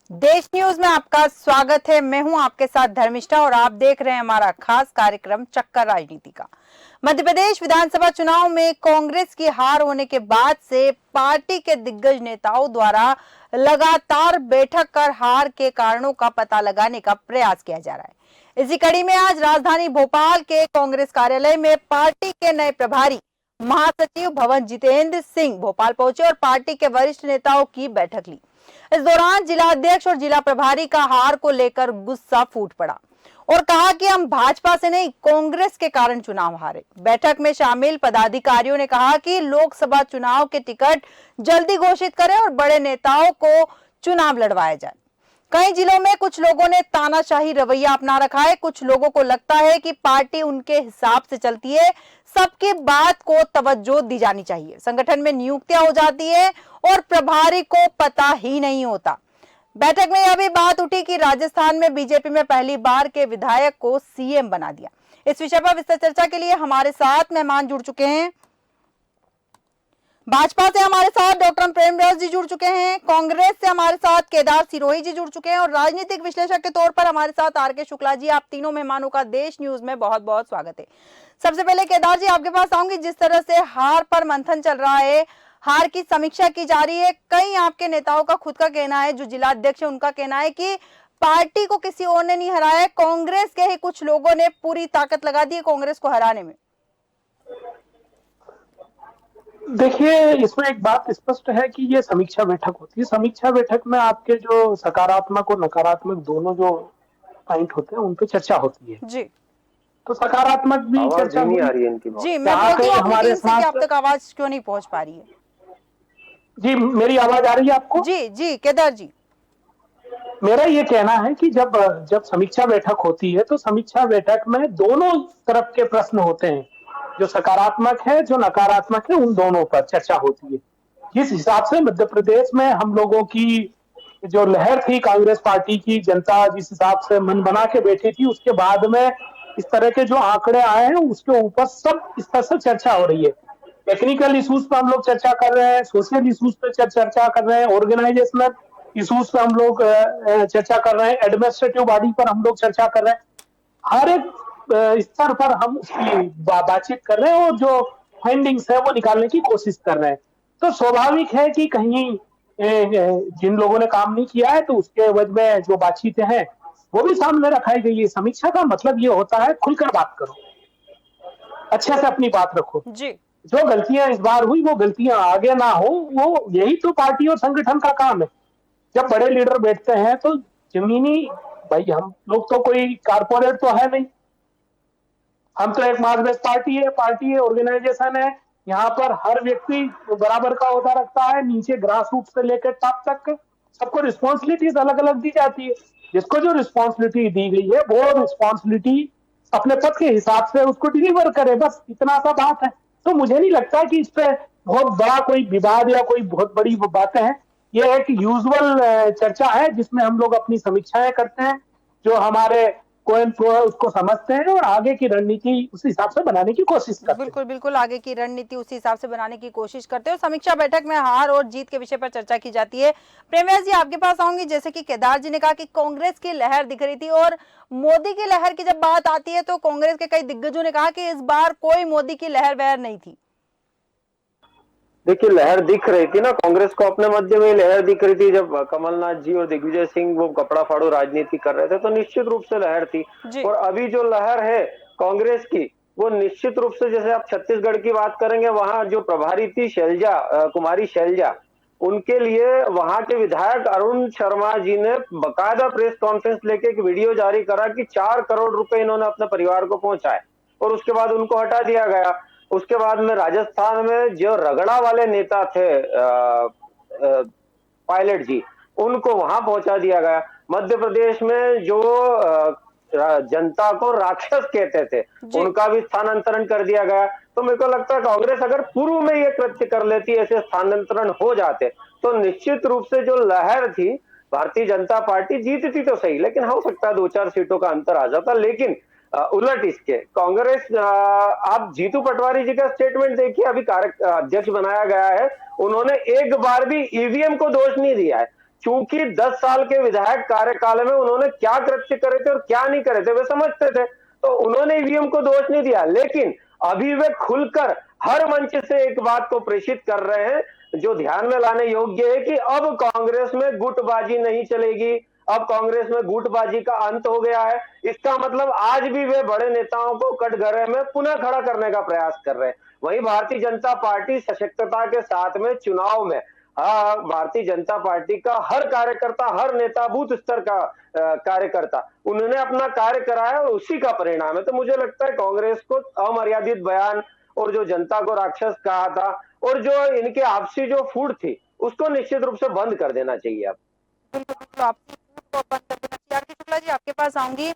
देश न्यूज में आपका स्वागत है। मैं हूं आपके साथ धर्मिष्ठा और आप देख रहे हैं हमारा खास कार्यक्रम चक्कर राजनीति का। मध्य प्रदेश विधानसभा चुनाव में कांग्रेस की हार होने के बाद से पार्टी के दिग्गज नेताओं द्वारा लगातार बैठक कर हार के कारणों का पता लगाने का प्रयास किया जा रहा है। इसी कड़ी में आज राजधानी भोपाल के कांग्रेस कार्यालय में पार्टी के नए प्रभारी महासचिव भवन जितेंद्र सिंह भोपाल पहुंचे और पार्टी के वरिष्ठ नेताओं की बैठक ली। इस दौरान जिला अध्यक्ष और जिला प्रभारी का हार को लेकर गुस्सा फूट पड़ा और कहा कि हम भाजपा से नहीं कांग्रेस के कारण चुनाव हारे। बैठक में शामिल पदाधिकारियों ने कहा कि लोकसभा चुनाव के टिकट जल्दी घोषित करें और बड़े नेताओं को चुनाव लड़वाया जाए। कई जिलों में कुछ लोगों ने तानाशाही रवैया अपना रखा है। कुछ लोगों को लगता है कि पार्टी उनके हिसाब से चलती है, सबकी बात को तवज्जो दी जानी चाहिए। संगठन में नियुक्तियां हो जाती है और प्रभारी को पता ही नहीं होता। बैठक में यह भी बात उठी कि राजस्थान में बीजेपी में पहली बार के विधायक को सीएम बना दिया। इस विषय पर विस्तृत चर्चा के लिए हमारे साथ मेहमान जुड़ चुके हैं। भाजपा से हमारे साथ डॉक्टर प्रेमव्रत जी जुड़ चुके हैं, कांग्रेस से हमारे साथ केदार सिरोही जी जुड़ चुके हैं और राजनीतिक विश्लेषक के तौर पर हमारे साथ आर.के. शुक्ला जी। आप तीनों मेहमानों का देश न्यूज में बहुत बहुत स्वागत है। सबसे पहले केदार जी आपके पास आऊंगी। जिस तरह से हार पर मंथन चल रहा है, हार की समीक्षा की जा रही है, कई आपके नेताओं का खुद का कहना है, जो जिला अध्यक्ष है उनका कहना है कि पार्टी को किसी और ने नहीं हराया, कांग्रेस के ही कुछ लोगों ने पूरी ताकत लगा दी है कांग्रेस को हराने में। देखिए, इसमें एक बात स्पष्ट है कि ये समीक्षा बैठक होती है। समीक्षा बैठक में आपके जो सकारात्मक और नकारात्मक दोनों जो पॉइंट होते हैं उन पे चर्चा होती है। जी, तो सकारात्मक भी चर्चा नहीं हुई। आ रही है इनकी जी मैं बोलती हूँ हमारे साथ आप तक आवाज क्यों नहीं पहुंच पा रही है? जी, मेरी आवाज आ रही है आपको? जी जी केदार जी, मेरा ये कहना है कि जब जब समीक्षा बैठक होती है तो समीक्षा बैठक में दोनों तरफ के प्रश्न होते हैं, जो सकारात्मक है जो नकारात्मक है, उन दोनों पर चर्चा होती है। जिस हिसाब से मध्य प्रदेश में हम लोगों की जो लहर थी, कांग्रेस पार्टी की जनता जिस हिसाब से मन बना के बैठी थी, उसके बाद में इस तरह के जो आंकड़े आए हैं उसके ऊपर सब इस तरह से चर्चा हो रही है। टेक्निकल इश्यूज पर हम लोग चर्चा कर रहे हैं, सोशल इश्यूज पर चर्चा कर रहे हैं, ऑर्गेनाइजेशनल इश्यूज पे हम लोग चर्चा कर रहे हैं, एडमिनिस्ट्रेटिव बॉडी पर हम लोग चर्चा कर रहे हैं। हर एक स्तर पर हम उसकी बातचीत कर रहे हैं और जो फाइंडिंग्स है वो निकालने की कोशिश कर रहे हैं। तो स्वाभाविक है कि कहीं जिन लोगों ने काम नहीं किया है तो उसके वजह में जो बातचीतें हैं वो भी सामने रखाई गई है। समीक्षा का मतलब ये होता है खुलकर बात करो, अच्छे से अपनी बात रखो। जी जो गलतियां इस बार हुई वो गलतियां आगे ना हो, वो यही तो पार्टी और संगठन का काम है। जब बड़े लीडर बैठते हैं तो जमीनी, भाई हम लोग तो कोई कारपोरेट तो है नहीं, हम तो एक मास बेस पार्टी है, ऑर्गेनाइजेशन है। यहाँ पर हर व्यक्ति बराबर का होता रखता है, नीचे ग्रास रूट से लेकर टॉप तक सबको रिस्पॉन्सिबिलिटीज अलग अलग दी जाती है। जिसको जो रिस्पॉन्सिबिलिटी दी गई है वो रिस्पॉन्सिबिलिटी अपने पद के हिसाब से उसको डिलीवर करे, बस इतना सा बात है। तो मुझे नहीं लगता कि इस पे बहुत बड़ा कोई विवाद या कोई बहुत बड़ी बातें हैं। ये एक यूजुअल चर्चा है जिसमें हम लोग अपनी समीक्षाएं करते हैं, जो हमारे कोइन प्रो है उसको समझते हैं और आगे की रणनीति उस हिसाब से बनाने की कोशिश करते हैं। बिल्कुल बिल्कुल, आगे की रणनीति उसी हिसाब से बनाने की कोशिश करते हो। समीक्षा बैठक में हार और जीत के विषय पर चर्चा की जाती है। प्रेमव्रत जी आपके पास आऊंगी। जैसे कि केदार जी ने कहा कि कांग्रेस की लहर दिख रही थी और मोदी की लहर की जब बात आती है तो कांग्रेस के कई दिग्गजों ने कहा कि इस बार कोई मोदी की लहर वहर नहीं थी। देखिए, लहर दिख रही थी ना, कांग्रेस को अपने मध्य में लहर दिख रही थी। जब कमलनाथ जी और दिग्विजय सिंह वो कपड़ा फाड़ो राजनीति कर रहे थे तो निश्चित रूप से लहर थी। और अभी जो लहर है कांग्रेस की वो निश्चित रूप से, जैसे आप छत्तीसगढ़ की बात करेंगे, वहां जो प्रभारी थी शैलजा कुमारी शैलजा, उनके लिए वहां के विधायक अरुण शर्मा जी ने बकायदा प्रेस कॉन्फ्रेंस लेके एक वीडियो जारी करा कि 4 करोड़ रुपए इन्होंने अपने परिवार को पहुंचाए और उसके बाद उनको हटा दिया गया। उसके बाद में राजस्थान में जो रगड़ा वाले नेता थे पायलट जी, उनको वहां पहुंचा दिया गया। मध्य प्रदेश में जो जनता को राक्षस कहते थे उनका भी स्थानांतरण कर दिया गया। तो मेरे को लगता है कांग्रेस अगर पूर्व में ये कृत्य कर लेती, ऐसे स्थानांतरण हो जाते, तो निश्चित रूप से जो लहर थी, भारतीय जनता पार्टी जीतती तो सही, लेकिन हो सकता है 2-4 सीटों का अंतर आ जाता। लेकिन उलट इसके कांग्रेस, आप जीतू पटवारी जी का स्टेटमेंट देखिए, अभी अध्यक्ष बनाया गया है, उन्होंने एक बार भी ईवीएम को दोष नहीं दिया है। चूंकि 10 साल के विधायक कार्यकाल में उन्होंने क्या कृत्य करे थे और क्या नहीं करे थे वे समझते थे, तो उन्होंने ईवीएम को दोष नहीं दिया। लेकिन अभी वे खुलकर हर मंच से एक बात को प्रेषित कर रहे हैं जो ध्यान में लाने योग्य है कि अब कांग्रेस में गुटबाजी नहीं चलेगी, अब कांग्रेस में गुटबाजी का अंत हो गया है। इसका मतलब आज भी वे बड़े नेताओं को कटघरे में पुनः खड़ा करने का प्रयास कर रहे हैं। वहीं भारतीय जनता पार्टी सशक्तता के साथ में चुनाव में भारतीय जनता पार्टी का हर कार्यकर्ता, हर नेता, बूथ स्तर का कार्यकर्ता, उन्होंने अपना कार्य कराया और उसी का परिणाम है। तो मुझे लगता है कांग्रेस को अमर्यादित बयान और जो जनता को राक्षस कहा था और जो इनके आपसी जो फूट थी उसको निश्चित रूप से बंद कर देना चाहिए। अब बिल्कुल आपसी फूट को बंद कर देना चाहिए। आरके शुक्ला जी, आपके पास आऊंगी।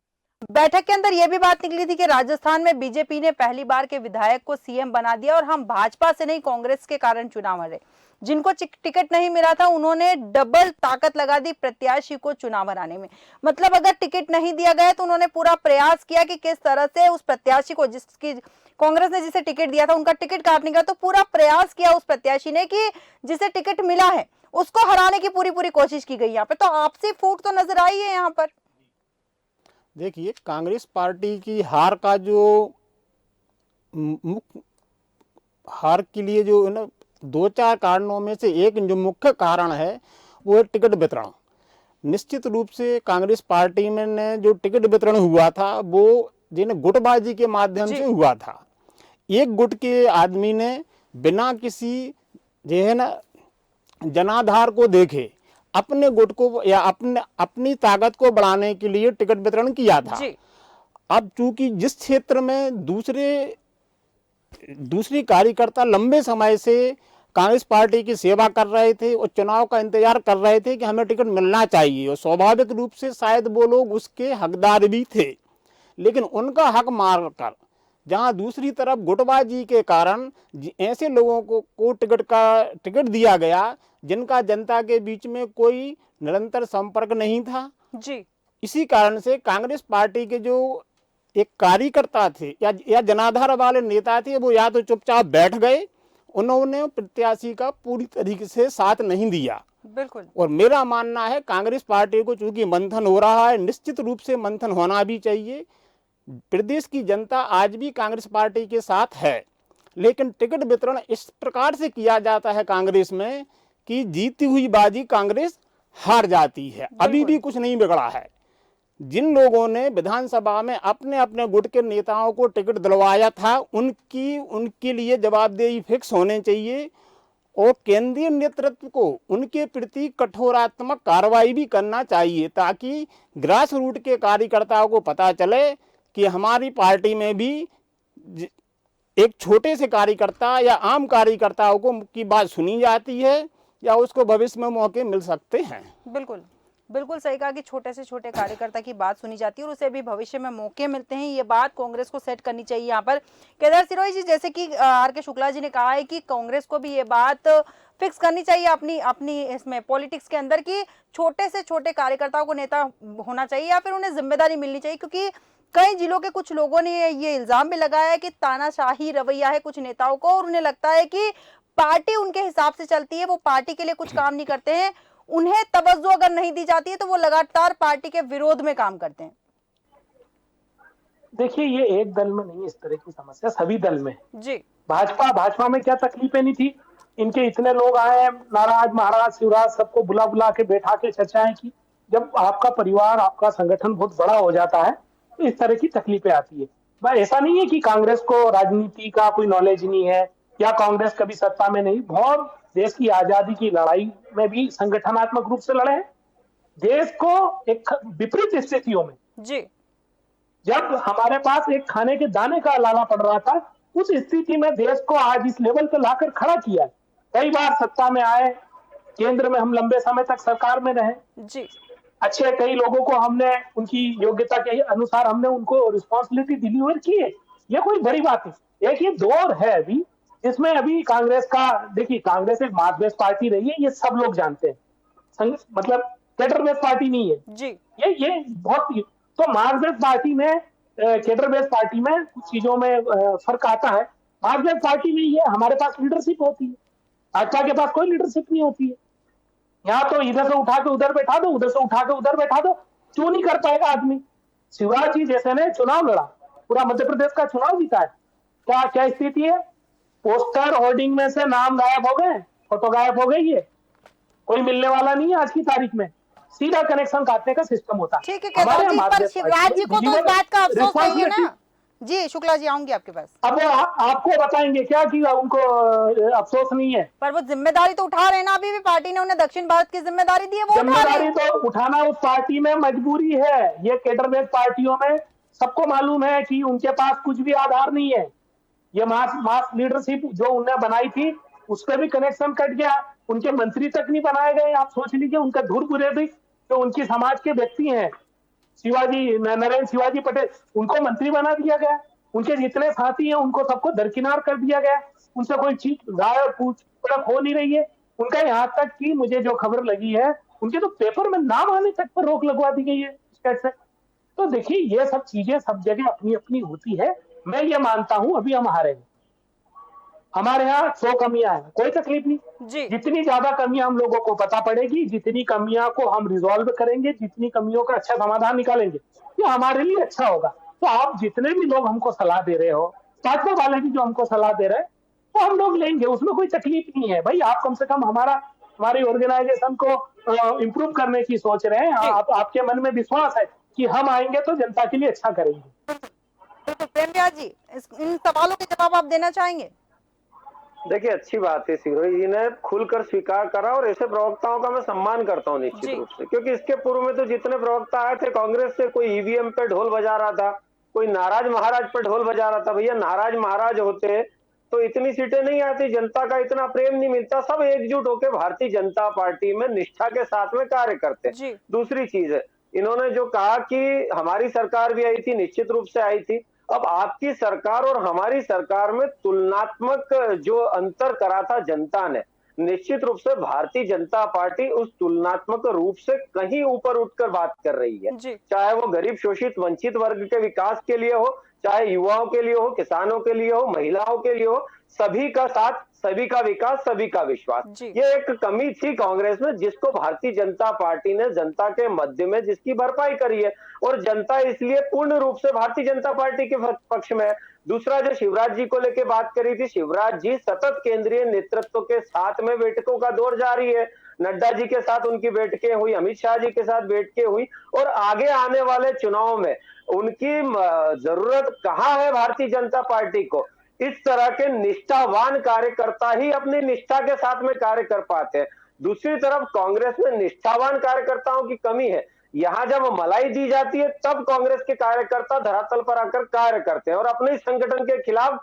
बैठक के अंदर यह भी बात निकली थी कि राजस्थान में बीजेपी ने पहली बार के विधायक को सीएम बना दिया और हम भाजपा से नहीं कांग्रेस के कारण चुनाव हारे। जिनको टिकट नहीं मिला था उन्होंने डबल ताकत लगा दी प्रत्याशी को चुनाव हराने में। मतलब अगर टिकट नहीं दिया गया तो उन्होंने पूरा प्रयास किया कि किस तरह से उस प्रत्याशी को, जिसकी कांग्रेस ने जिसे टिकट दिया था उनका टिकट काटने का, तो पूरा प्रयास किया उस प्रत्याशी ने कि जिसे टिकट मिला है उसको हराने की पूरी कोशिश की गई यहाँ पे। तो आपसी फूट तो नजर आई है यहाँ पर। देखिए, कांग्रेस पार्टी की हार का जो हार के लिए जो है ना 2-4 कारणों में से एक जो मुख्य कारण है वो है टिकट वितरण। निश्चित रूप से कांग्रेस पार्टी में ने जो टिकट वितरण हुआ था वो जिन्हें गुटबाजी के माध्यम से हुआ था। एक गुट के आदमी ने बिना किसी जो है ना जनाधार को देखे अपने गुट को या अपनी ताकत को बढ़ाने के लिए टिकट वितरण किया था। अब चूंकि जिस क्षेत्र में दूसरी कार्यकर्ता लंबे समय से कांग्रेस पार्टी की सेवा कर रहे थे और चुनाव का इंतजार कर रहे थे कि हमें टिकट मिलना चाहिए, और स्वाभाविक रूप से शायद वो लोग उसके हकदार भी थे, लेकिन उनका हक मारकर जहां दूसरी तरफ गुटबाजी के कारण ऐसे लोगों को टिकट दिया गया जिनका जनता के बीच में कोई निरंतर संपर्क नहीं था जी। इसी कारण से कांग्रेस पार्टी के जो एक कार्यकर्ता थे या जनाधार वाले नेता थे वो या तो चुपचाप बैठ गए, उन्होंने प्रत्याशी का पूरी तरीके से साथ नहीं दिया। बिल्कुल। और मेरा मानना है कांग्रेस पार्टी को चूंकि मंथन हो रहा है, निश्चित रूप से मंथन होना भी चाहिए। प्रदेश की जनता आज भी कांग्रेस पार्टी के साथ है, लेकिन टिकट वितरण इस प्रकार से किया जाता है कांग्रेस में कि जीती हुई बाजी कांग्रेस हार जाती है। अभी भी कुछ नहीं बिगड़ा है। जिन लोगों ने विधानसभा में अपने अपने गुट के नेताओं को टिकट दिलवाया था उनके लिए जवाबदेही फिक्स होने चाहिए और केंद्रीय नेतृत्व को उनके प्रति कठोरात्मक कार्रवाई भी करना चाहिए, ताकि ग्रास रूट के कार्यकर्ताओं को पता चले कि हमारी पार्टी में भी एक छोटे से कार्यकर्ता या आम कार्यकर्ताओं को की बात सुनी जाती है या उसको भविष्य में मौके मिल सकते हैं। बिल्कुल सही कहा कि छोटे से छोटे कार्यकर्ता की बात सुनी जाती है और उसे भी भविष्य में मौके मिलते हैं। ये बात कांग्रेस को सेट करनी चाहिए। यहाँ पर केदार सिरोही जी, जैसे कि आरके शुक्ला जी ने कहा है कि कांग्रेस को भी ये बात फिक्स करनी चाहिए अपनी इसमें पॉलिटिक्स के अंदर कि छोटे से छोटे कार्यकर्ताओं को नेता होना चाहिए या फिर उन्हें जिम्मेदारी मिलनी चाहिए, क्योंकि कई जिलों के कुछ लोगों ने ये इल्जाम भी लगाया है कि तानाशाही रवैया है कुछ नेताओं को और उन्हें लगता है कि पार्टी उनके हिसाब से चलती है, वो पार्टी के लिए कुछ काम नहीं करते हैं, उन्हें तवज्जो अगर नहीं दी जाती है तो वो लगातार पार्टी के विरोध में काम करते हैं। देखिए, ये एक दल में नहीं, इस तरह की समस्या सभी दल में जी। भाजपा में क्या तकलीफें नहीं थी, इनके इतने लोग आए, नाराज महाराज शिवराज सबको बुला के बैठा के चर्चाएं की। जब आपका परिवार, आपका संगठन बहुत बड़ा हो जाता है तो इस तरह की तकलीफें आती है। भाई ऐसा नहीं है कि कांग्रेस को राजनीति का कोई नॉलेज नहीं है या कांग्रेस कभी सत्ता में नहीं, बहुत देश की आजादी की लड़ाई में भी संगठनात्मक रूप से लड़े हैं। देश को एक विपरीत स्थितियों में जी, जब हमारे पास एक खाने के दाने का लाला पड़ रहा था, उस स्थिति में देश को आज इस लेवल पर लाकर खड़ा किया। कई बार सत्ता में आए, केंद्र में हम लंबे समय तक सरकार में रहे जी, अच्छे कई लोगों को हमने उनकी योग्यता के अनुसार हमने उनको रिस्पॉन्सिबिलिटी डिलीवर की है। ये कोई बड़ी बात नहीं। एक ये दौर है अभी इसमें अभी कांग्रेस का, देखिए कांग्रेस एक मास बेस्ड पार्टी रही है, ये सब लोग जानते हैं, मतलब कैडर बेस्ड पार्टी नहीं है जी। ये बहुत, तो मास बेस्ड पार्टी में कैडर बेस्ड पार्टी में कुछ चीजों में फर्क आता है। मास बेस्ड पार्टी में ये हमारे पास लीडरशिप होती है, भाजपा के पास कोई लीडरशिप नहीं होती है। यहाँ तो इधर से उठा के उधर बैठा दो, उधर से उठा के उधर बैठा दो, क्यों नहीं कर पाएगा आदमी? शिवराज जी जैसे ने चुनाव लड़ा, पूरा मध्य प्रदेश का चुनाव जीता है, क्या क्या स्थिति है? पोस्टर होर्डिंग में से नाम गायब हो गए, फोटो गायब हो गई है, कोई मिलने वाला नहीं है आज की तारीख में, सीधा कनेक्शन काटने का सिस्टम होता है। ठीक है केजरीवाल जी, पर शिवराज जी को तो इस बात का अफसोस नहीं है ना। जी शुक्ला जी आऊंगी आपके पास। अब वो आपको बताएंगे क्या कि उनको अफसोस नहीं है? पर वो जिम्मेदारी तो उठा रहे हैं ना, अभी भी पार्टी ने उन्हें दक्षिण भारत की जिम्मेदारी दी है, वो उठा रहे हैं। जिम्मेदारी तो उठाना उस पार्टी में मजबूरी है, ये केडर बेस्ड पार्टियों में सबको मालूम है कि उनके पास कुछ भी आधार नहीं है। ये मास लीडरशिप जो उन्हें बनाई थी उस पर भी कनेक्शन कट गया, उनके मंत्री तक नहीं बनाए गए। आप सोच लीजिए, उनका धुर बुरे भी जो उनकी समाज के व्यक्ति हैं, शिवाजी नरेंद्र शिवाजी पटेल, उनको मंत्री बना दिया गया, उनके जितने साथी हैं उनको सबको दरकिनार कर दिया गया, उनसे कोई चीज राय पूछ परख हो नहीं रही है उनका। यहाँ तक कि मुझे जो खबर लगी है, उनके तो पेपर में नाम आने तक पर रोक लगवा दी गई है स्टेट से। तो देखिए, ये सब चीजें सब जगह अपनी अपनी होती है। मैं ये मानता हूं अभी हम हारे हैं, हमारे यहाँ 100 कमियां हैं, कोई तकलीफ नहीं जी। जितनी ज्यादा कमियां हम लोगों को पता पड़ेगी, जितनी कमियां को हम रिजॉल्व करेंगे, जितनी कमियों का अच्छा समाधान निकालेंगे, ये हमारे लिए अच्छा होगा। तो आप जितने भी लोग हमको सलाह दे रहे हो, भाजपा वाले भी जो हमको सलाह दे रहे हैं, तो हम लोग लेंगे, उसमें कोई तकलीफ नहीं है भाई। आप कम से कम हमारी ऑर्गेनाइजेशन को इम्प्रूव करने की सोच रहे हैं, आपके मन में विश्वास है कि हम आएंगे तो जनता के लिए अच्छा करेंगे। तो प्रेम व्यास जी, इन सवालों के जवाब आप देना चाहेंगे? देखिए, अच्छी बात है सिरोही जी ने खुलकर स्वीकार करा, और ऐसे प्रवक्ताओं का मैं सम्मान करता हूं निश्चित रूप से, क्योंकि इसके पूर्व में तो जितने प्रवक्ता आए थे कांग्रेस से, कोई ईवीएम पे ढोल बजा रहा था, कोई नाराज महाराज पे ढोल बजा रहा था। भैया, नाराज महाराज होते तो इतनी सीटें नहीं आती, जनता का इतना प्रेम नहीं मिलता। सब एकजुट होकर भारतीय जनता पार्टी में निष्ठा के साथ में कार्य करते हैं। दूसरी चीज है, इन्होंने जो कहा कि हमारी सरकार भी आई थी, निश्चित रूप से आई थी। अब आपकी सरकार और हमारी सरकार में तुलनात्मक जो अंतर करा था जनता ने, निश्चित रूप से भारतीय जनता पार्टी उस तुलनात्मक रूप से कहीं ऊपर उठकर बात कर रही है। चाहे वो गरीब शोषित वंचित वर्ग के विकास के लिए हो, चाहे युवाओं के लिए हो, किसानों के लिए हो, महिलाओं के लिए हो, सभी का साथ, सभी का विकास, सभी का विश्वास। ये एक कमी थी कांग्रेस में, जिसको भारतीय जनता पार्टी ने जनता के मध्य में जिसकी भरपाई करी है, और जनता इसलिए पूर्ण रूप से भारतीय जनता पार्टी के पक्ष में है। दूसरा, जो शिवराज जी को लेकर बात करी थी, शिवराज जी सतत केंद्रीय नेतृत्व के साथ में बैठकों का दौर जारी है। नड्डा जी के साथ उनकी बैठकें हुई, अमित शाह जी के साथ बैठकें हुई, और आगे आने वाले चुनाव में उनकी जरूरत कहाँ है भारतीय जनता पार्टी को? इस तरह के निष्ठावान कार्यकर्ता ही अपनी निष्ठा के साथ में कार्य कर पाते हैं। दूसरी तरफ कांग्रेस में निष्ठावान कार्यकर्ताओं की कमी है। यहाँ जब मलाई दी जाती है, तब कांग्रेस के कार्यकर्ता धरातल पर आकर कार्य करते हैं और अपने संगठन के खिलाफ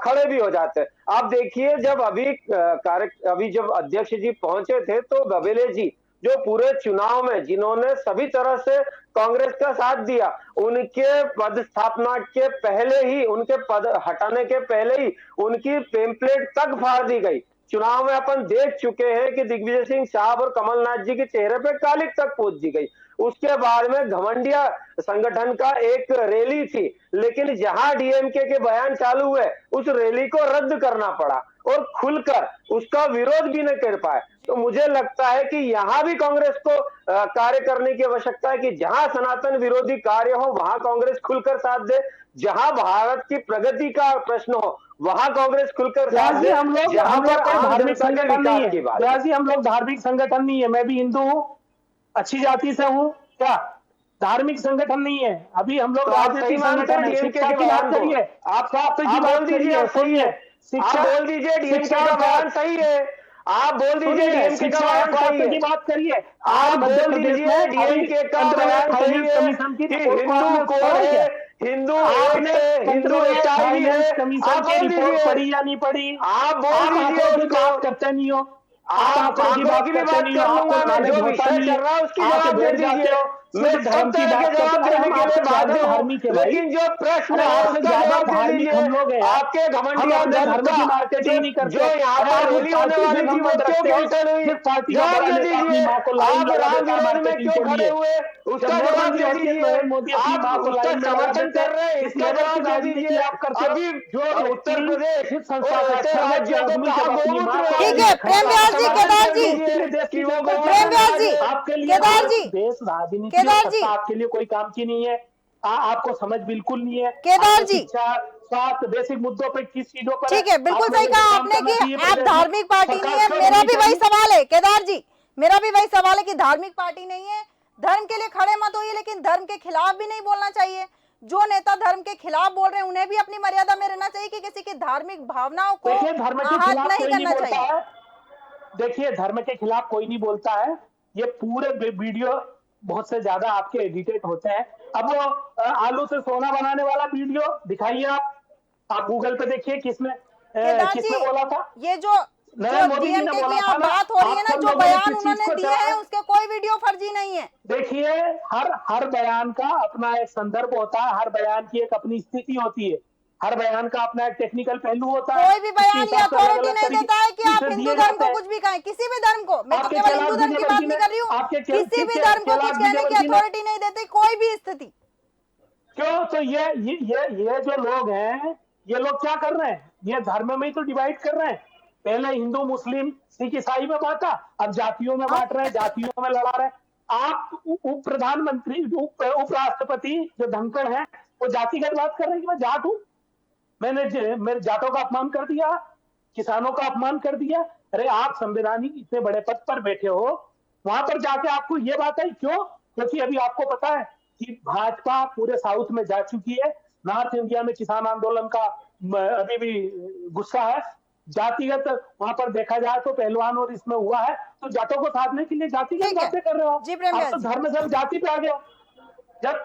खड़े भी हो जाते हैं। आप देखिए, जब अभी जब अध्यक्ष जी पहुंचे थे, तो गबेले जी जो पूरे चुनाव में जिन्होंने सभी तरह से कांग्रेस का साथ दिया, उनके पद स्थापना के पहले ही, उनके पद हटाने के पहले ही उनकी पेम्पलेट तक फाड़ दी गई। चुनाव में अपन देख चुके हैं कि दिग्विजय सिंह साहब और कमलनाथ जी के चेहरे पे कालिक तक पहुंच दी गई। उसके बाद में घमंडिया संगठन का एक रैली थी, लेकिन जहां डीएमके के बयान चालू हुए, उस रैली को रद्द करना पड़ा और खुलकर उसका विरोध भी नहीं कर पाए। तो मुझे लगता है कि यहाँ भी कांग्रेस को कार्य करने की आवश्यकता है कि जहां सनातन विरोधी कार्य हो, वहां कांग्रेस खुलकर साथ दे। जहां भारत की प्रगति का प्रश्न हो, वहां कांग्रेस खुलकर साथ दे। हम लोग धार्मिक संगठन नहीं है, हम लोग धार्मिक संगठन नहीं है। मैं भी हिंदू हूँ, अच्छी जाति से हूँ, क्या धार्मिक संगठन नहीं है। अभी हम लोग राजनीतिक संगठन है। शिक्षा की बात करिए, आप स्वास्थ्य की बात करिए, सुनिए, शिक्षा बोल दीजिए, डीएमके का बयान सही है। आप बोल दीजिए डीएमके का बयान सही है। की बात करिए, आप बोल दीजिए डीएमके का बयान सही है। हिंदू कौन है, हिंदू आपने हिंदू ईसाई है, कमीशन की रिपोर्ट पढ़ी या नहीं पढ़ी? आप बोल दीजिए उसको, करते नहीं हो। आप आंकड़ों की बात करते नहीं हो, आपको जो विषय चल रहा है उसकी जवाब दे दीजिए। मैं सिर्फ सब धर्म की तरह बात के जवाब करते हैं, देने हम के लिए आपसे ज्यादा बाध्य हूँ, धार्मिक है भाई। लेकिन जो प्रश्न अरे है आपसे उसका ज्यादा जवाब दे धार्मिक हम दीजिए। लोग हैं यार। आपके हम घमंडिया अपने दल धर्म का की मार्केटिंग नहीं करते। जो यहाँ अरे पर आप रैली होने पार्टी से वाली थी वो संबंध क्यों रखते हो, कैंसिल हुई? सिर्फ पार्टी का जवाब बड़ा दे नेता अपनी दीजिए। माँ को लाइन आप लगा राम देता है विरोध में मार्केटिंग क्यों के खड़े लिए। हुए? जब उसका जवाब नोटबंदी दे होती है दीजिए। नरेंद्र मोदी अपनी आप माँ को उसका लाइन में लगा समर्थन देते कर हैं। रहे हैं, इस इसका लेवल की जवाब दे राजनीति दीजिए। आप करते हो। अभी जो उत्तर व्यक्ति प्रदेश इस और संस्था का ऐसे सर्वोच्च राज्यों को आदमी कहा जब अपनी माँ गोमूत्र को है। लाइन ठीक है, में खड़ा प्रेम व्यास करता जी, है, केदार तो जी, उसके लिए देश कि की वो जनता क्या प्रेम करे? व्यास जी, आपके लिए केदार जी, देश राजनीति और केदार जी, सत्ता आपके लिए कोई काम की नहीं है। आपको समझ बिल्कुल नहीं है। केदार आपको जी, शिक्षा, स्वास्थ्य, बेसिक मुद्दों पे किस चीजों पर है, ठीक है, बिल्कुल आप सही लोगों को कहा काम आपने करना कि चाहिए आप प्रदेश में। धार्मिक पार्टी सरकार नहीं है। क्यों मेरा नहीं भी वही चाहिए? सवाल है केदार जी, मेरा भी वही सवाल है कि धार्मिक पार्टी नहीं है, धर्म के लिए खड़े मत होइए, लेकिन धर्म के खिलाफ भी नहीं बोलना चाहिए। जो नेता धर्म के खिलाफ बोल रहे हैं उन्हें भी अपनी मर्यादा में रहना चाहिए कि किसी की धार्मिक भावनाओं को देखिए धर्म के आहत खिलाफ नहीं कोई नहीं करना बोलता चाहिए। है। देखिए धर्म के खिलाफ कोई नहीं बोलता है। ये पूरे वीडियो बहुत से ज्यादा आपके एडिटेड होते हैं। अब वो आलू से सोना बनाने वाला वीडियो दिखाइए आप गूगल पे देखिए केदार किसने जी, बोला था। ये जो नरेंद्र मोदी जी ने डीएमके की बोला यहाँ था ना। बात हो रही है आप ना, सब जो लोगों ने बयान किस चीज उन्होंने को दिए चढ़ाया? हैं उसके कोई वीडियो फर्जी नहीं है। देखिए हर बयान का अपना एक संदर्भ होता है, हर बयान की एक अपनी स्थिति होती है, हर बयान का अपना एक टेक्निकल पहलू होता है। कोई भी उसके बयान ये हिसाब से अलग अथॉरिटी अलग नहीं तरीके देता है कि आप से हिंदू दिए धर्म जाते को हैं। कुछ भी कहें, किसी भी धर्म को। मैं तो आपके केवल कैलाश हिंदू धर्म की बात विजयवर्गीय नहीं ने कर रही हूँ, आपके किसी भी धर्म को कुछ कहने की अथॉरिटी नहीं देती, कोई भी स्थिति। क्यों? तो ये जो लोग हैं, ये लोग क्या कर रहे हैं? ये धर्म में ही तो डिवाइड कर रहे हैं। पहले हिंदू मुस्लिम सिख ईसाई में बांटा, अब जातियों में बांट रहे हैं, जातियों में लड़ा रहे हैं। आप उप प्रधानमंत्री उपराष्ट्रपति जो धनखड़ हैं वो जातिगत बात कर रहे हैं कि मैं जाट हूं, मेरे जाटों का अपमान कर दिया, किसानों का अपमान कर दिया। अरे आप संवैधानिक इतने बड़े पद पर बैठे हो, वहां पर जाके आपको ये बात आई क्यों? क्योंकि अभी आपको पता है कि भाजपा पूरे साउथ में जा चुकी है। नॉर्थ इंडिया में किसान आंदोलन का अभी भी गुस्सा है। जातिगत वहां पर देखा जाए तो पहलवान और इसमें हुआ है, तो जाटों को साधने के लिए जातिगत बातें कर रहे हो जी प्रेम आप तो धर्म से जाति पे आ गए।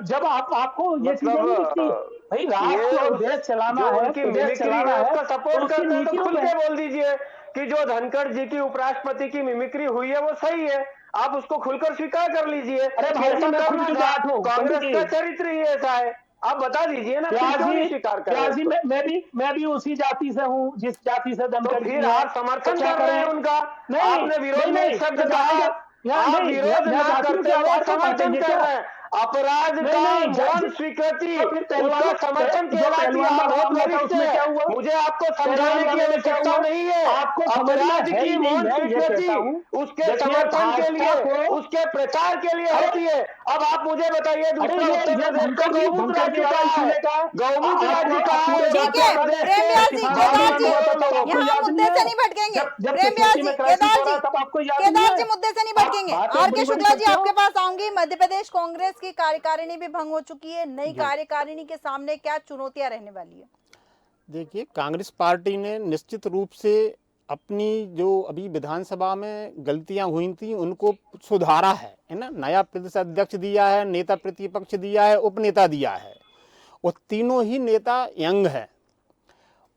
जब आपको ये चीजें नहीं दिखती भाई, राष्ट्र और देश चलाना जो है, उनकी प्रदेश मिमिक्री चलाना है है, उसका तो सपोर्ट उसकी करते हैं तो नीतियों खुल पे के बोल दीजिए कि जो धनखड़ जी की उपराष्ट्रपति की मिमिक्री हुई है वो सही है, आप उसको खुलकर स्वीकार कर लीजिए। अरे भाई जी, मैं खुद भी जाट हूँ, कांग्रेस का चरित्र ही ऐसा है, आप बता दीजिए ना, फिर क्यों नहीं स्वीकार कर रहे? मैं भी उसी जाति से हूँ जिस जाति से तो धनखड़ फिर जी हैं। आप समर्थन तो क्या कर रहे हैं करें? उनका। नहीं, आपने विरोध में एक शब्द तो कहा, आप नहीं, विरोध मैं ना जातियों करते के हुए आधार पर समर्थन बांटेंगे कर क्या? रहे हैं। अपराध नहीं, का नहीं, मौन स्वीकृति, तो फिर उसका समर्थन जो कहलाती है। पहलवान आप बहुत मामला था वरिष्ठ उसमें क्या है, हुआ? मुझे आपको समझाने की आवश्यकता नहीं है। आपको समझना अपराध है की ही नहीं, मौन मैं ये स्वीकृति कहता हूँ। उसके देखिए, समर्थन के लिए, भाजपा को- उसके प्रचार के लिए होती है। अब आप मुझे बताइए, दूसरा ये उत्तर प्रदेश का गौमूत्र धनखड़ राज्य जी कहा है, वाले का गौमूत्र राज्य कहा है। ठीक है, प्रेम व्यास जी, केदार जी, यहाँ मुद्दे से नहीं भटकेंगे। प्रेम व्यास जी, केदार जी मुद्दे से नहीं भटकेंगे। आर के शुक्ला जी, आपके पास आऊंगी। मध्य प्रदेश कांग्रेस की कार्यकारिणी भी भंग हो चुकी है, नई कार्यकारिणी के सामने क्या चुनौतियां रहने वाली है? देखिए, कांग्रेस पार्टी ने निश्चित रूप से अपनी जो अभी विधानसभा में गलतियां हुई थी उनको सुधारा है ना। नया प्रदेश अध्यक्ष दिया है, नेता प्रतिपक्ष दिया है, उपनेता दिया है, और तीनों ही नेता यंग है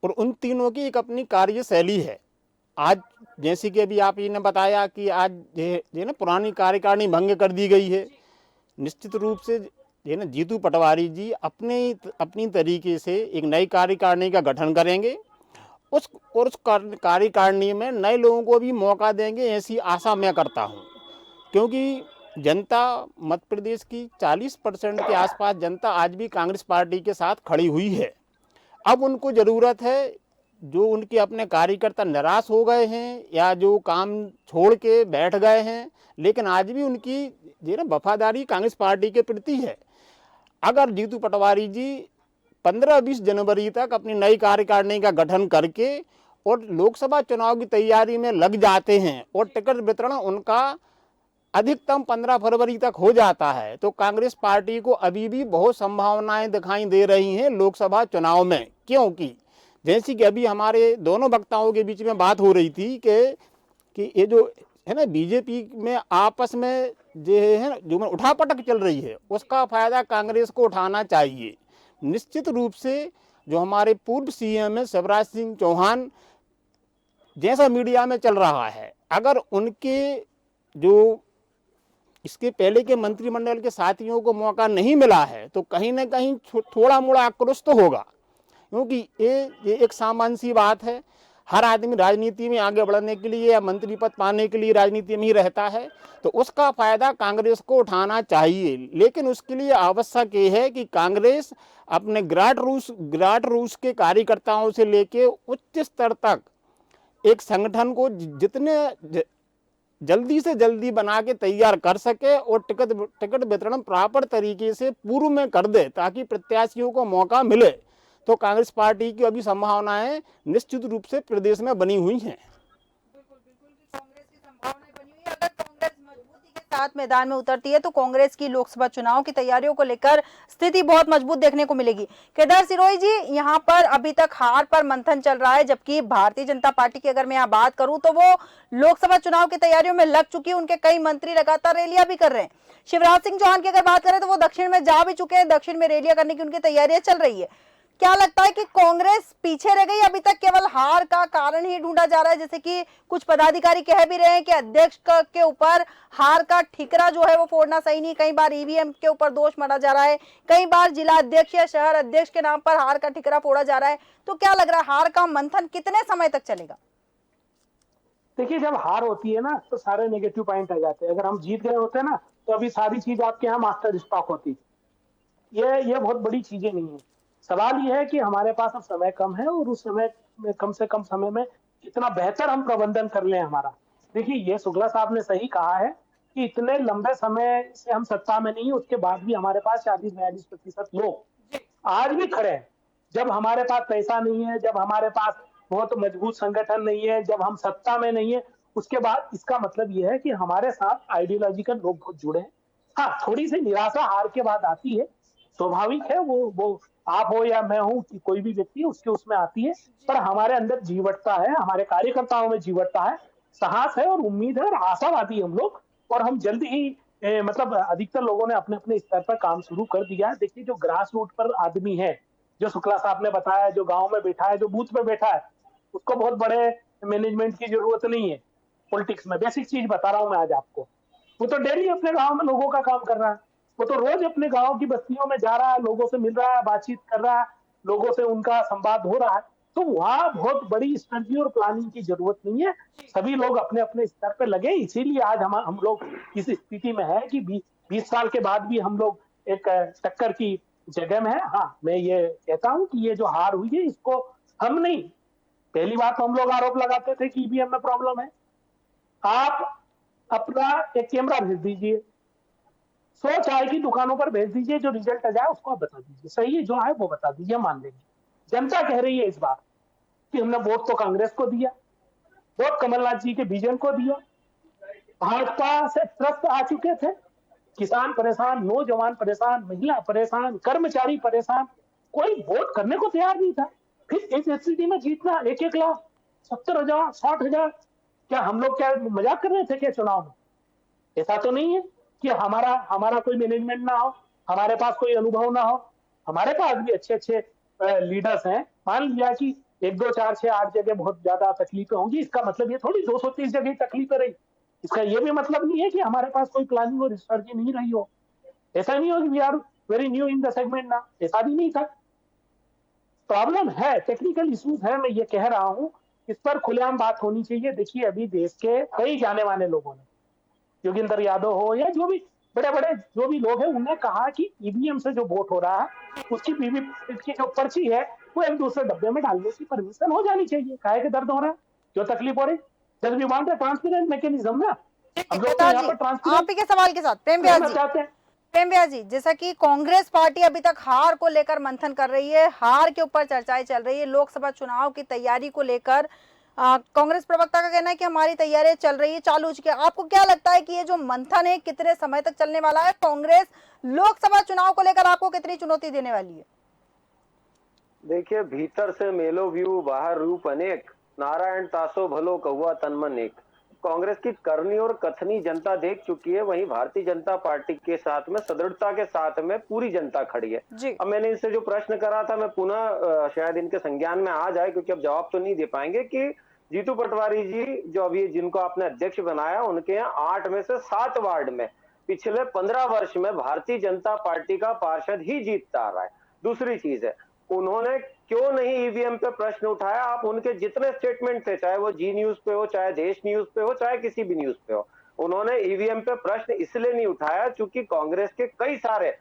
और उन तीनों की एक अपनी कार्यशैली है। आज जैसे कि अभी आप ये ने बताया कि आज ये ना पुरानी कार्यकारिणी भंग कर दी गई है। निश्चित रूप से ये ना जीतू पटवारी जी अपनी तरीके से एक नई कार्यकारिणी का गठन करेंगे, उस कार्यकारिणी में नए लोगों को भी मौका देंगे, ऐसी आशा मैं करता हूं। क्योंकि जनता मध्य प्रदेश की 40% के आसपास जनता आज भी कांग्रेस पार्टी के साथ खड़ी हुई है। अब उनको ज़रूरत है, जो उनके अपने कार्यकर्ता निराश हो गए हैं या जो काम छोड़ के बैठ गए हैं, लेकिन आज भी उनकी ये ना वफादारी कांग्रेस पार्टी के प्रति है। अगर जीतू पटवारी जी 15-20 जनवरी तक अपनी नई कार्यकारिणी का गठन करके और लोकसभा चुनाव की तैयारी में लग जाते हैं और टिकट वितरण उनका अधिकतम 15 फरवरी तक हो जाता है, तो कांग्रेस पार्टी को अभी भी बहुत संभावनाएं दिखाई दे रही हैं लोकसभा चुनाव में। क्योंकि जैसी कि अभी हमारे दोनों वक्ताओं के बीच में बात हो रही थी कि ये जो है ना बीजेपी में आपस में जो है ना जो उठापटक चल रही है, उसका फायदा कांग्रेस को उठाना चाहिए। निश्चित रूप से जो हमारे पूर्व सीएम है शिवराज सिंह चौहान, जैसा मीडिया में चल रहा है, अगर उनके जो इसके पहले के मंत्रिमंडल के साथियों को मौका नहीं मिला है तो कहीं ना कहीं थोड़ा मोड़ा आक्रोश तो होगा, क्योंकि ये एक सामान्य सी बात है। हर आदमी राजनीति में आगे बढ़ने के लिए या मंत्री पद पाने के लिए राजनीति में ही रहता है, तो उसका फायदा कांग्रेस को उठाना चाहिए। लेकिन उसके लिए आवश्यक ये है कि कांग्रेस अपने ग्राट रूस के कार्यकर्ताओं से लेके उच्च स्तर तक एक संगठन को जितने जल्दी से जल्दी बना के तैयार कर सके और टिकट वितरण प्रॉपर तरीके से पूर्व में कर दे, ताकि प्रत्याशियों को मौका मिले। तो कांग्रेस पार्टी की अभी संभावनाएं निश्चित रूप से प्रदेश में बनी हुई हैं। कांग्रेस की संभावनाएं बनी हुई है। अगर कांग्रेस मजबूती के साथ मैदान में उतरती है तो कांग्रेस की लोकसभा चुनाव की तैयारियों को लेकर स्थिति बहुत मजबूत देखने को मिलेगी। केदार सिरोही जी, यहाँ पर अभी तक हार पर मंथन चल रहा है, जबकि भारतीय जनता पार्टी की अगर मैं यहाँ बात करूं तो वो लोकसभा चुनाव की तैयारियों में लग चुकी है। उनके कई मंत्री लगातार रैलियां भी कर रहे हैं। शिवराज सिंह चौहान की अगर बात करें तो वो दक्षिण में जा भी चुके हैं, दक्षिण में रैलियां करने की उनकी तैयारियां चल रही है। क्या लगता है कि कांग्रेस पीछे रह गई? अभी तक केवल हार का कारण ही ढूंढा जा रहा है, जैसे कि कुछ पदाधिकारी कह भी रहे हैं कि अध्यक्ष के ऊपर हार का ठिकरा जो है वो फोड़ना सही नहीं। कई बार ईवीएम के ऊपर दोष मढ़ा जा रहा है, कई बार जिला अध्यक्ष या शहर अध्यक्ष के नाम पर हार का ठिकरा फोड़ा जा रहा है। तो क्या लग रहा है, हार का मंथन कितने समय तक चलेगा? देखिए, जब हार होती है ना तो सारे नेगेटिव पॉइंट आ जाते हैं। अगर हम जीत गए होते ना तो अभी सारी चीज आपके यहाँ मास्टर स्टॉक होती। ये बहुत बड़ी चीजें नहीं है। सवाल ये है कि हमारे पास अब समय कम है और उस समय में कम से कम समय में कितना बेहतर हम प्रबंधन कर लें हमारा। देखिए, ये शुक्ला साहब ने सही कहा है कि इतने लंबे समय से हम सत्ता में नहीं, उसके बाद भी हमारे पास 40-42% लोग आज भी खड़े हैं। जब हमारे पास पैसा नहीं है, जब हमारे पास बहुत मजबूत संगठन नहीं है, जब हम सत्ता में नहीं है, उसके बाद इसका मतलब यह है कि हमारे साथ आइडियोलॉजिकल लोग बहुत जुड़े हैं। हाँ, थोड़ी सी निराशा हार के बाद आती है, स्वाभाविक है। वो आप हो या मैं हूं कि कोई भी व्यक्ति उसके उसमें आती है, पर हमारे अंदर जीवटता है, हमारे कार्यकर्ताओं में जीवटता है, साहस है और उम्मीद है और आशावादी हम लोग। और हम जल्द ही मतलब अधिकतर लोगों ने अपने अपने स्तर पर काम शुरू कर दिया। देखिए, जो ग्रास रूट पर आदमी है, जो शुक्ला साहब ने बताया, जो गांव में बैठा है, जो बूथ पे बैठा है, उसको बहुत बड़े मैनेजमेंट की जरूरत नहीं है पॉलिटिक्स में। बेसिक चीज बता रहा हूं मैं आज आपको। वो तो डेली अपने गांव में लोगों का काम कर रहा है, वो तो रोज अपने गांव की बस्तियों में जा रहा है, लोगों से मिल रहा है, बातचीत कर रहा है, लोगों से उनका संवाद हो रहा है। तो वहां बहुत बड़ी स्ट्रेटजी और प्लानिंग की जरूरत नहीं है। सभी लोग अपने अपने स्तर पर लगे। इसीलिए आज हम लोग इस स्थिति में है कि 20 साल के बाद भी हम लोग एक टक्कर की जगह में है। हाँ, मैं ये कहता हूं कि ये जो हार हुई है इसको हम नहीं, पहली बात तो हम लोग आरोप लगाते थे कि ईवीएम में प्रॉब्लम है। आप अपना एक कैमरा भेज दीजिए, 100 चाय की दुकानों पर भेज दीजिए, जो रिजल्ट आ जाए उसको आप बता दीजिए, सही है जो है वो बता दीजिए, मान लेंगे। जनता कह रही है इस बार कि हमने वोट तो कांग्रेस को दिया, वोट कमलनाथ जी के विजन को दिया। भाजपा से त्रस्त आ चुके थे, किसान परेशान, नौजवान परेशान, महिला परेशान, कर्मचारी परेशान, कोई वोट करने को तैयार नहीं था। फिर इस स्थिति में जीतना 1-1 लाख, 70,000, 60,000, क्या हम लोग क्या मजाक कर रहे थे क्या चुनाव में? ऐसा तो नहीं है कि हमारा कोई मैनेजमेंट ना हो, हमारे पास कोई अनुभव ना हो। हमारे पास भी अच्छे अच्छे लीडर्स हैं। मान लिया कि 1, 2, 4, 6, 8 जगह बहुत ज्यादा तकलीफें होंगी, इसका मतलब ये थोड़ी 230 जगह तकलीफें रही। इसका ये भी मतलब नहीं है कि हमारे पास कोई प्लानिंग और स्ट्रेटजी नहीं रही हो। ऐसा नहीं हो कि we are very new in the segment ना, ऐसा भी नहीं था। प्रॉब्लम है, टेक्निकल इश्यूज है, मैं ये कह रहा हूं, इस पर खुलेआम बात होनी चाहिए। देखिए, अभी देश के कई जाने माने लोगों ने, योगेंद्र यादव हो या जो भी बड़े बड़े जो भी लोग हैं, उन्होंने कहा कि ईवीएम से जो वोट हो रहा है उसकी की जो पर्ची है वो एक दूसरे डब्बे में डालने की परमिशन हो जानी चाहिए। काहे के दर्द हो रहा है, जो तकलीफ हो रही, जब भी वांट ट्रांसपेरेंट मैकेनिज्म ना, हम लोग तो यहाँ पर ट्रांसपेरेंट। आप ही के सवाल के साथ प्रेम व्यास जी, जैसा कि कांग्रेस पार्टी अभी तक हार को लेकर मंथन कर रही है, हार के ऊपर चर्चाएं चल रही है, लोकसभा चुनाव की तैयारी को लेकर कांग्रेस प्रवक्ता का कहना है कि हमारी तैयारी चल रही है, चालू हो चुकी है। आपको क्या लगता है कि ये जो मंथन है कितने समय तक चलने वाला है? कांग्रेस लोकसभा चुनाव को लेकर आपको कितनी चुनौती देने वाली है? देखिए, भीतर से मेलो व्यू, बाहर रूप अनेक, नारायण तासो भलो कहुआ तन मन एक। कांग्रेस की करनी और कथनी जनता देख चुकी है, वहीं भारतीय जनता पार्टी के साथ में सदृढ़ता के साथ में पूरी जनता खड़ी है। अब मैंने इनसे जो प्रश्न करा था, मैं पुनः शायद इनके संज्ञान में आ जाए, क्योंकि अब जवाब तो नहीं दे पाएंगे, कि जीतू पटवारी जी जो अभी जिनको आपने अध्यक्ष बनाया, उनके यहाँ 8 में से 7 वार्ड में पिछले 15 वर्ष में भारतीय जनता पार्टी का पार्षद ही जीतता आ रहा है। दूसरी चीज है, उन्होंने क्यों नहीं ईवीएम पे प्रश्न उठाया? आप उनके जितने स्टेटमेंट थे, चाहे वो जी न्यूज पे हो, चाहे देश न्यूज पे हो, चाहे किसी भी न्यूज पे हो, उन्होंने ईवीएम पे प्रश्न इसलिए नहीं उठाया क्योंकि कांग्रेस के कई सारे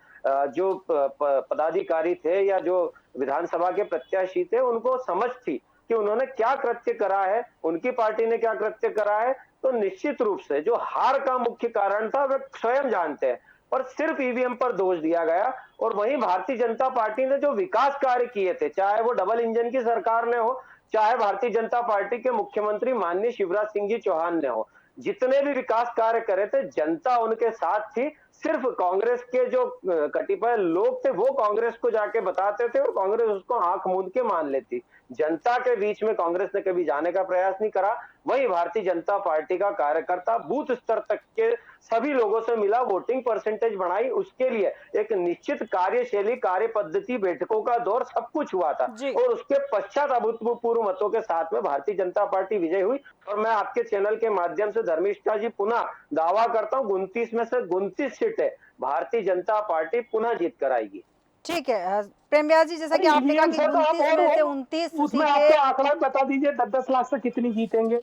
जो पदाधिकारी थे या जो विधानसभा के प्रत्याशी थे, उनको समझ थी कि उन्होंने क्या कृत्य करा है, उनकी पार्टी ने क्या कृत्य करा है। तो निश्चित रूप से जो हार का मुख्य कारण था वे स्वयं जानते हैं, पर सिर्फ ईवीएम पर दोष दिया गया। और वहीं भारतीय जनता पार्टी ने जो विकास कार्य किए थे, चाहे वो डबल इंजन की सरकार ने हो, चाहे भारतीय जनता पार्टी के मुख्यमंत्री माननीय शिवराज सिंह जी चौहान ने हो, जितने भी विकास कार्य करे थे जनता उनके साथ थी। सिर्फ कांग्रेस के जो कतिपय लोग थे वो कांग्रेस को जाके बताते थे और कांग्रेस उसको आंख मूंद के मान लेती। जनता के बीच में कांग्रेस ने कभी जाने का प्रयास नहीं करा। वहीं भारतीय जनता पार्टी का कार्यकर्ता बूथ स्तर तक के सभी लोगों से मिला, वोटिंग परसेंटेज बढ़ाई, उसके लिए एक निश्चित कार्यशैली, कार्य पद्धति, बैठकों का दौर, सब कुछ हुआ था और उसके पश्चात अभूतपूर्व मतों के साथ में भारतीय जनता पार्टी विजय हुई। और मैं आपके चैनल के माध्यम से धर्मिष्ठा जी पुनः दावा करता हूँ 29 में से 29 सीटें भारतीय जनता पार्टी पुनः जीत कर आएगी। ठीक है प्रेम व्यास जी, जैसा कि आपने कहा कि 29 में से 29 उसमें आपके आंकड़ा बता दीजिए 10-10 लाख से कितनी जीतेंगे?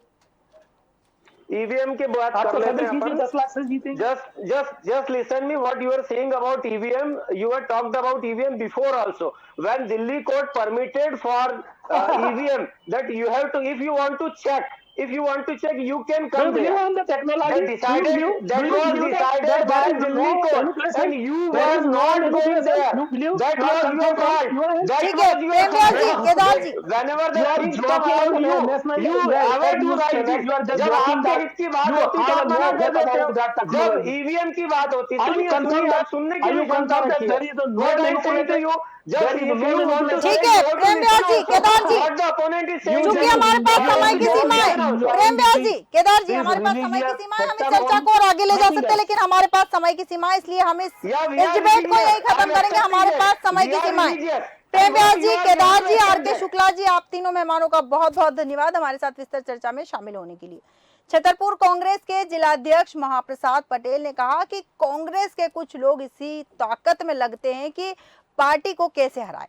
ईवीएम की बात कर लेते हैं अपन। 10 लाख से जीतेंगे। Just listen me what you are saying about EVM. You had talked about EVM before also. When Delhi court permitted for EVM that you have to, if you want to check, you can come there. On the technology. That was decided by Delhi court, and you were not going there. That was your fault. ठीक है प्रेम व्यास जी, केदार जी, Whenever the things come on you ever do right thing. जब आपके हित की बात होती है आप मना कर देते हो। जब ईवीएम की बात होती है आप सुनने की भी क्षमता रखिए। What I say to you, just if you want to ठीक है प्रेम व्यास जी, केदार जी, चूंकि हमारे पास समय की सीमा है, प्रेम व्यास जी, केदार जी, हमारे पास समय की सीमा है, हम इस चर्चा को और आगे ले जा सकते हैं, लेकिन हमारे पास समय की सीमा है, इसलिए हम इस डिबेट को यही खत्म करेंगे। हमारे पास समय की सीमा है। प्रेम व्यास जी, केदार जी, आर के शुक्ला जी, आप तीनों मेहमानों का बहुत बहुत धन्यवाद हमारे साथ विस्तार चर्चा में शामिल होने के लिए। छतरपुर कांग्रेस के जिलाध्यक्ष महाप्रसाद पटेल ने कहा कि कांग्रेस के कुछ लोग इसी ताकत में लगते हैं कि पार्टी को कैसे हराए,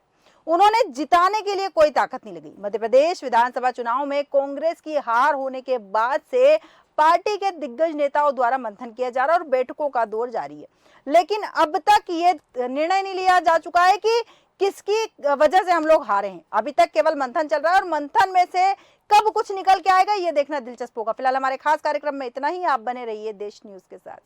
उन्होंने जिताने के लिए कोई ताकत नहीं लगी। मध्य प्रदेश विधानसभा चुनाव में कांग्रेस की हार होने के बाद से पार्टी के दिग्गज नेताओं द्वारा मंथन किया जा रहा है और बैठकों का दौर जारी है, लेकिन अब तक ये निर्णय नहीं लिया जा चुका है कि किसकी वजह से हम लोग हारे हैं। अभी तक केवल मंथन चल रहा है और मंथन में से कब कुछ निकल के आएगा ये देखना दिलचस्प होगा। फिलहाल हमारे खास कार्यक्रम में इतना ही। आप बने रहिए देश न्यूज के साथ।